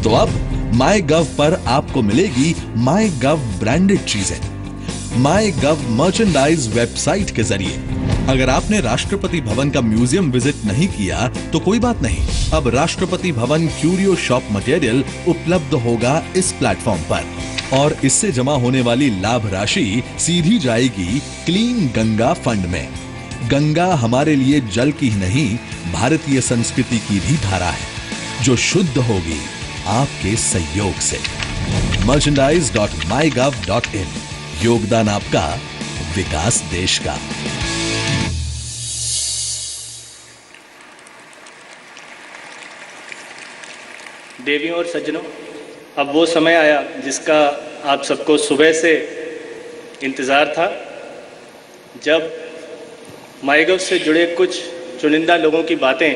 तो अब MyGov पर आपको मिलेगी MyGov ब्रांडेड चीजें। MyGov मर्चेंडाइज वेबसाइट के जरिए। अगर आपने राष्ट्रपति भवन का म्यूजियम विजिट नहीं किया तो कोई बात नहीं, अब Rashtrapati Bhavan curio shop material उपलब्ध होगा इस प्लेटफॉर्म पर और इससे जमा होने वाली लाभ राशि सीधी जाएगी क्लीन गंगा फंड में। गंगा हमारे लिए जल की ही नहीं, भारतीय संस्कृति की भी धारा है जो शुद्ध होगी आपके सहयोग से। merchandise.mygov.in। योगदान आपका, विकास देश का। देवियों और सज्जनों, अब वो समय आया जिसका आप सबको सुबह से इंतज़ार था, जब माईगव से जुड़े कुछ चुनिंदा लोगों की बातें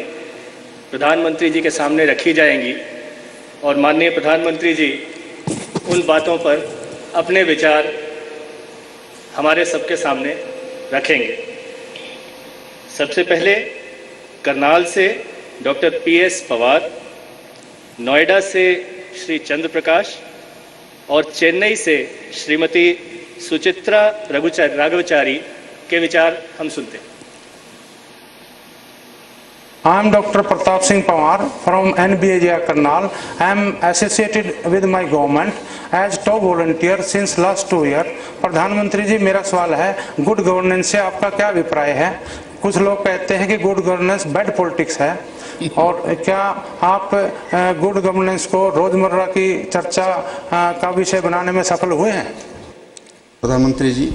प्रधानमंत्री जी के सामने रखी जाएंगी और माननीय प्रधानमंत्री जी उन बातों पर अपने विचार हमारे सबके सामने रखेंगे। सबसे पहले करनाल से डॉक्टर PS पवार, नोएडा से श्री चंद्र प्रकाश और चेन्नई से श्रीमती सुचित्रा राघवचारी के विचार हम सुनते हैं। I am Dr. Pratap Singh Pawar from NBAGR Karnal. I am associated with my government as top volunteer since last 2 years. प्रधानमंत्री जी, मेरा सवाल है, गुड गवर्नेंस से आपका क्या अभिप्राय है? कुछ लोग कहते हैं कि गुड गवर्नेंस बैड पॉलिटिक्स है, और क्या आप गुड गवर्नेंस को रोजमर्रा की चर्चा का विषय बनाने में सफल हुए हैं? प्रधानमंत्री जी,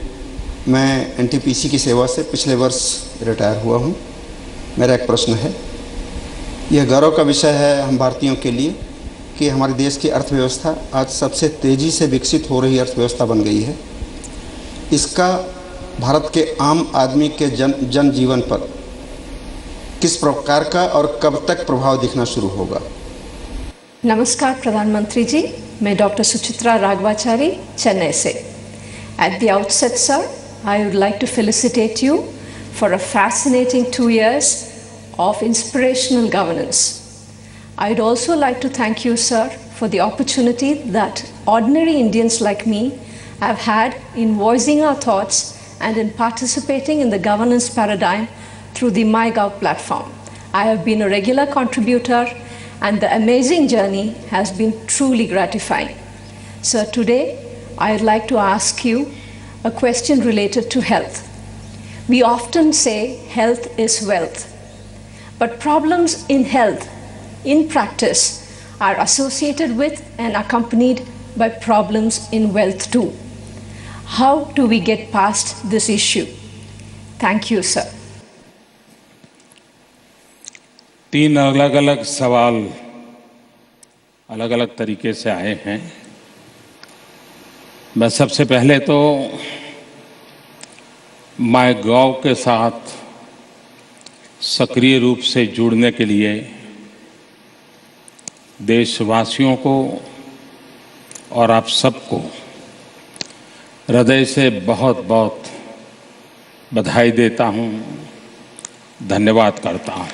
मैं NTPC की सेवा से पिछले वर्ष रिटायर हुआ हूँ। मेरा एक प्रश्न है, यह गौरव का विषय है हम भारतीयों के लिए कि हमारे देश की अर्थव्यवस्था आज सबसे तेज़ी से विकसित हो रही अर्थव्यवस्था बन गई है। इसका भारत के आम आदमी के जनजीवन पर किस प्रकार का और कब तक प्रभाव दिखना शुरू होगा? नमस्कार प्रधानमंत्री जी, मैं डॉक्टर सुचित्रा राघवाचारी, चेन्नई से। At the outset, sir, I would like to felicitate you for a fascinating 2 years of inspirational governance. I would also like to thank you, sir, for the opportunity that ordinary Indians like me have had in voicing our thoughts and in participating in the governance paradigm through the MyGov platform. I have been a regular contributor and the amazing journey has been truly gratifying. Sir, today I would like to ask you a question related to health. We often say health is wealth, but problems in health, in practice, are associated with and accompanied by problems in wealth too. How do we get past this issue? Thank you, sir. 3 अलग-अलग सवाल अलग-अलग तरीके से आए हैं। मैं सबसे पहले तो MyGov के साथ सक्रिय रूप से जुड़ने के लिए देशवासियों को और आप सबको हृदय से बहुत बहुत बधाई देता हूं, धन्यवाद करता हूं।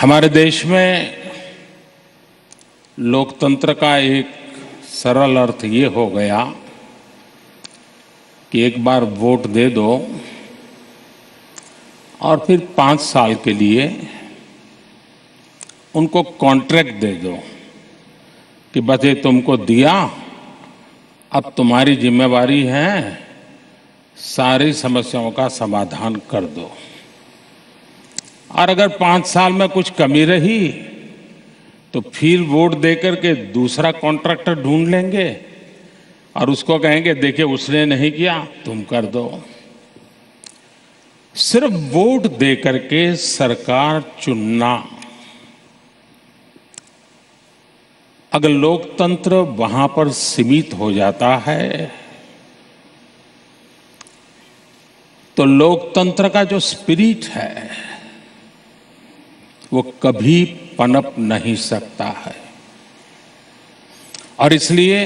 हमारे देश में लोकतंत्र का एक सरल अर्थ ये हो गया कि एक बार वोट दे दो और फिर 5 साल के लिए उनको कॉन्ट्रैक्ट दे दो कि बस ये तुमको दिया, अब तुम्हारी जिम्मेवारी है सारी समस्याओं का समाधान कर दो। और अगर 5 साल में कुछ कमी रही तो फिर वोट देकर के दूसरा कॉन्ट्रैक्टर ढूंढ लेंगे और उसको कहेंगे देखिए उसने नहीं किया, तुम कर दो। सिर्फ वोट देकर के सरकार चुनना, अगर लोकतंत्र वहां पर सीमित हो जाता है तो लोकतंत्र का जो स्पिरिट है वो कभी पनप नहीं सकता है। और इसलिए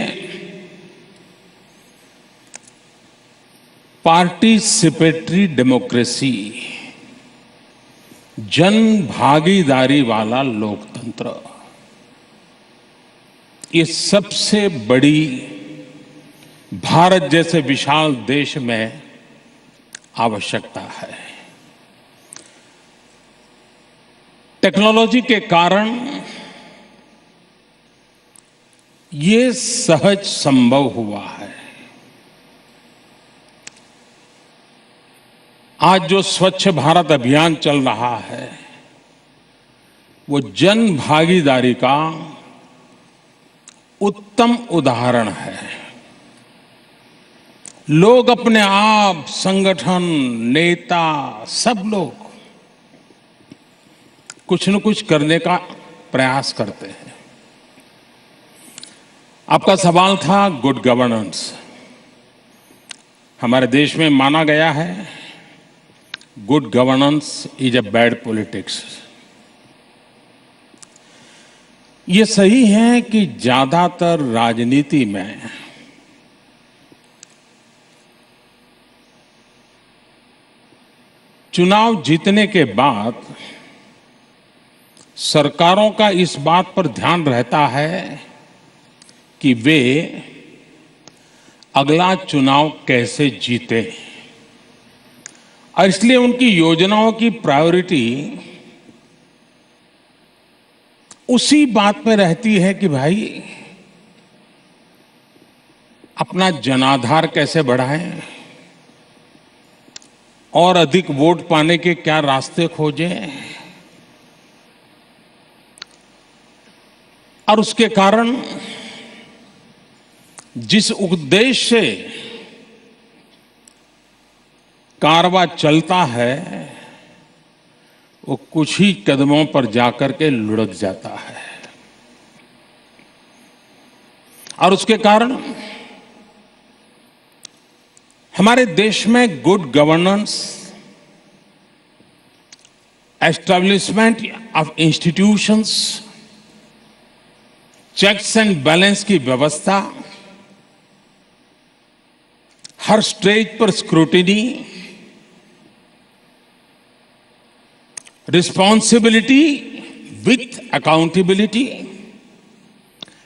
पार्टिसिपेटरी डेमोक्रेसी जन भागीदारी वाला लोकतंत्र, ये सबसे बड़ी भारत जैसे विशाल देश में आवश्यकता है। टेक्नोलॉजी के कारण ये सहज संभव हुआ है। आज जो स्वच्छ भारत अभियान चल रहा है वो जन भागीदारी का उत्तम उदाहरण है। लोग अपने आप, संगठन, नेता, सब लोग कुछ न कुछ करने का प्रयास करते हैं। आपका सवाल था गुड गवर्नेंस। हमारे देश में माना गया है good governance is a bad politics. ये सही है कि ज्यादातर राजनीति में चुनाव जीतने के बाद सरकारों का इस बात पर ध्यान रहता है कि वे अगला चुनाव कैसे जीते, और इसलिए उनकी योजनाओं की प्रायोरिटी उसी बात पे रहती है कि भाई अपना जनाधार कैसे बढ़ाएं और अधिक वोट पाने के क्या रास्ते खोजें, और उसके कारण जिस उद्देश्य से कारवां चलता है वो कुछ ही कदमों पर जाकर के लुढ़क जाता है, और उसके कारण हमारे देश में good governance, establishment of institutions, checks and balance की व्यवस्था, हर स्टेज पर स्क्रूटिनी, रिस्पॉन्सिबिलिटी विथ अकाउंटेबिलिटी,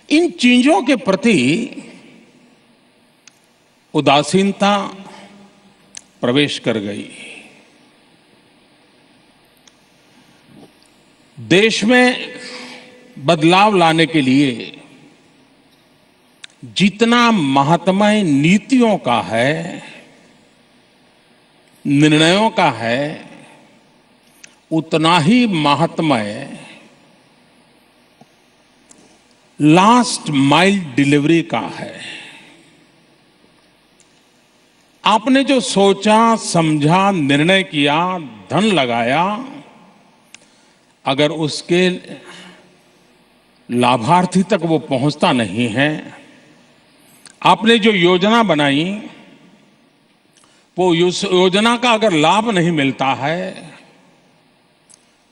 इन चीजों के प्रति उदासीनता प्रवेश कर गई। देश में बदलाव लाने के लिए जितना महात्म्य नीतियों का है, निर्णयों का है, उतना ही महात्म्य लास्ट माइल डिलीवरी का है। आपने जो सोचा, समझा, निर्णय किया, धन लगाया, अगर उसके लाभार्थी तक वो पहुंचता नहीं है, आपने जो योजना बनाई वो योजना का अगर लाभ नहीं मिलता है,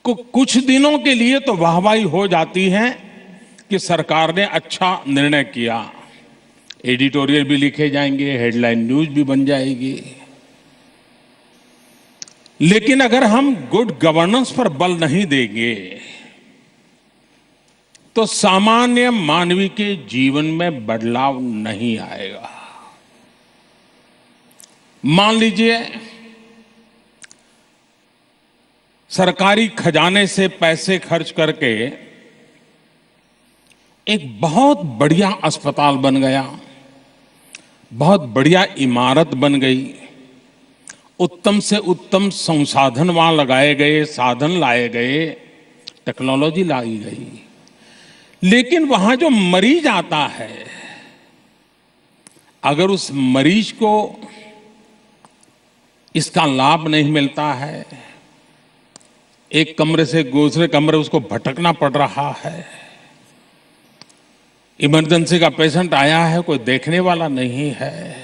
कुछ दिनों के लिए तो वाहवाही हो जाती है कि सरकार ने अच्छा निर्णय किया, एडिटोरियल भी लिखे जाएंगे, हेडलाइन न्यूज भी बन जाएगी, लेकिन अगर हम गुड गवर्नेंस पर बल नहीं देंगे तो सामान्य मानवी के जीवन में बदलाव नहीं आएगा। मान लीजिए सरकारी खजाने से पैसे खर्च करके एक बहुत बढ़िया अस्पताल बन गया, बहुत बढ़िया इमारत बन गई, उत्तम से उत्तम संसाधन वहां लगाए गए, साधन लाए गए, टेक्नोलॉजी लाई गई, लेकिन वहां जो मरीज आता है, अगर उस मरीज को इसका लाभ नहीं मिलता है, एक कमरे से दूसरे कमरे उसको भटकना पड़ रहा है, इमरजेंसी का पेशेंट आया है, कोई देखने वाला नहीं है,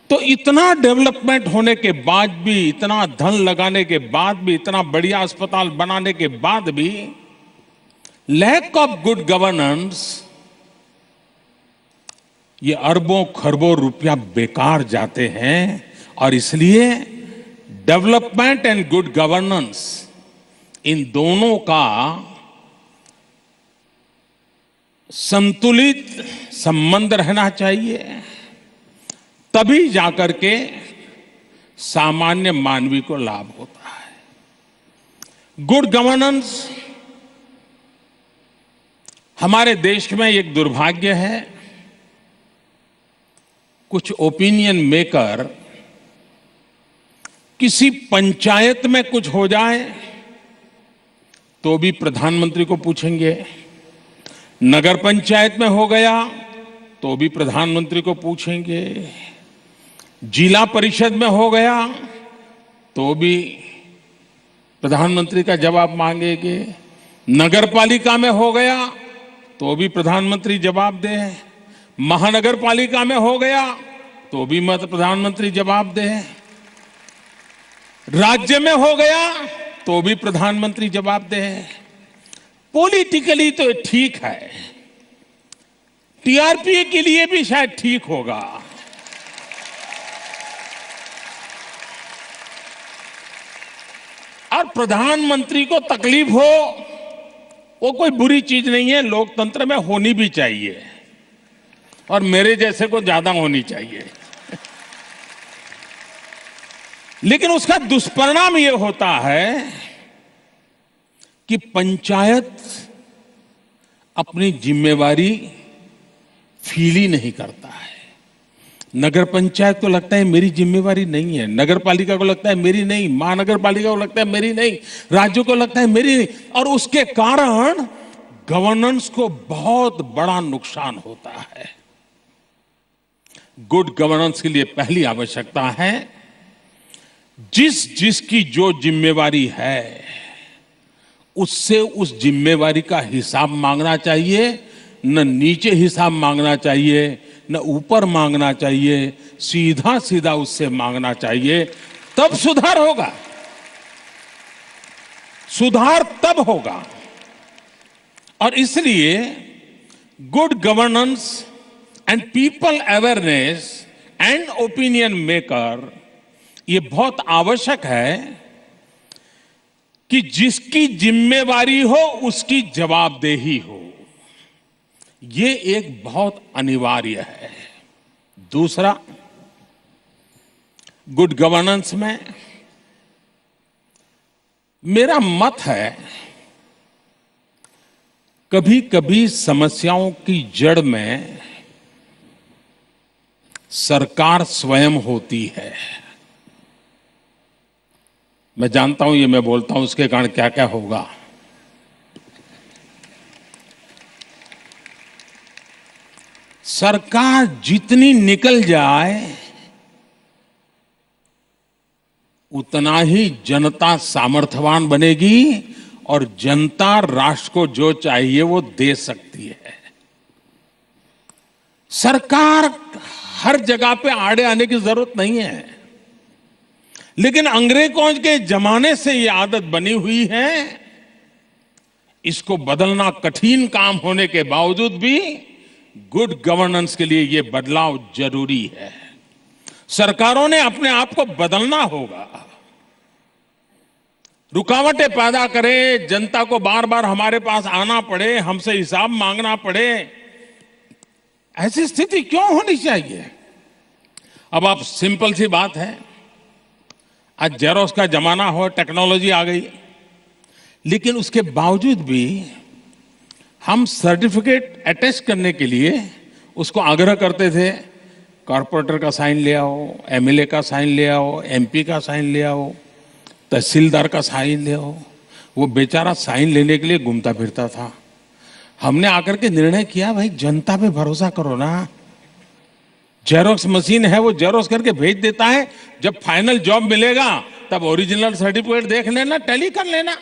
तो इतना डेवलपमेंट होने के बाद भी, इतना धन लगाने के बाद भी, इतना बढ़िया अस्पताल बनाने के बाद भी लैक ऑफ गुड गवर्नेंस, ये अरबों खरबों रुपया बेकार जाते हैं। और इसलिए डेवलपमेंट एंड गुड गवर्नेंस इन दोनों का संतुलित संबंध रहना चाहिए, तभी जाकर के सामान्य मानवी को लाभ होता है। गुड गवर्नेंस हमारे देश में एक दुर्भाग्य है, कुछ ओपिनियन मेकर किसी पंचायत में कुछ हो जाए तो भी प्रधानमंत्री को पूछेंगे, नगर पंचायत में हो गया तो भी प्रधानमंत्री को पूछेंगे, जिला परिषद में हो गया तो भी प्रधानमंत्री का जवाब मांगेंगे, नगर पालिका में हो गया तो भी प्रधानमंत्री जवाब दे, महानगर पालिका में हो गया तो भी मत प्रधानमंत्री जवाब दे, राज्य में हो गया तो भी प्रधानमंत्री जवाब दे। पॉलिटिकली तो ठीक है, टीआरपी के लिए भी शायद ठीक होगा, और प्रधानमंत्री को तकलीफ हो वो कोई बुरी चीज नहीं है, लोकतंत्र में होनी भी चाहिए और मेरे जैसे को ज्यादा होनी चाहिए। लेकिन उसका दुष्परिणाम यह होता है कि पंचायत अपनी जिम्मेवारी फील ही नहीं करता है। नगर पंचायत को लगता है मेरी जिम्मेवारी नहीं है, नगर पालिका को लगता है मेरी नहीं, महानगर पालिका को लगता है मेरी नहीं, राज्यों को लगता है मेरी नहीं, और उसके कारण गवर्नेंस को बहुत बड़ा नुकसान होता है। गुड गवर्नेंस के लिए पहली आवश्यकता है जिसकी जो जिम्मेवारी है उससे उस जिम्मेवारी का हिसाब मांगना चाहिए, न नीचे हिसाब मांगना चाहिए न ऊपर मांगना चाहिए, सीधा सीधा उससे मांगना चाहिए, तब सुधार होगा। सुधार तब होगा। और इसलिए good governance and people awareness and opinion maker, ये बहुत आवश्यक है कि जिसकी जिम्मेवारी हो उसकी जवाबदेही हो, ये एक बहुत अनिवार्य है। दूसरा, गुड गवर्नेंस में मेरा मत है कभी कभी समस्याओं की जड़ में सरकार स्वयं होती है। मैं जानता हूं, ये मैं बोलता हूं उसके कारण क्या क्या होगा। सरकार जितनी निकल जाए उतना ही जनता सामर्थ्यवान बनेगी और जनता राष्ट्र को जो चाहिए वो दे सकती है। सरकार हर जगह पे आड़े आने की जरूरत नहीं है, लेकिन अंग्रेजों के जमाने से ये आदत बनी हुई है, इसको बदलना कठिन काम होने के बावजूद भी गुड गवर्नेंस के लिए ये बदलाव जरूरी है। सरकारों ने अपने आप को बदलना होगा, रुकावटें पैदा करें, जनता को बार बार हमारे पास आना पड़े, हमसे हिसाब मांगना पड़े, ऐसी स्थिति क्यों होनी चाहिए। अब आप सिंपल सी बात है, आज जेरोक्स का जमाना हो, टेक्नोलॉजी आ गई, लेकिन उसके बावजूद भी हम सर्टिफिकेट अटैच करने के लिए उसको आग्रह करते थे, कॉर्पोरेटर का साइन ले आओ, एमएलए का साइन ले आओ, एमपी का साइन ले आओ, तहसीलदार का साइन ले आओ। वो बेचारा साइन लेने के लिए घूमता फिरता था। हमने आकर के निर्णय किया, भाई जनता पे भरोसा करो ना, जेरोक्स मशीन है वो जेरोक्स करके भेज देता है, जब फाइनल जॉब मिलेगा तब ओरिजिनल सर्टिफिकेट देख लेना, टैली कर लेना।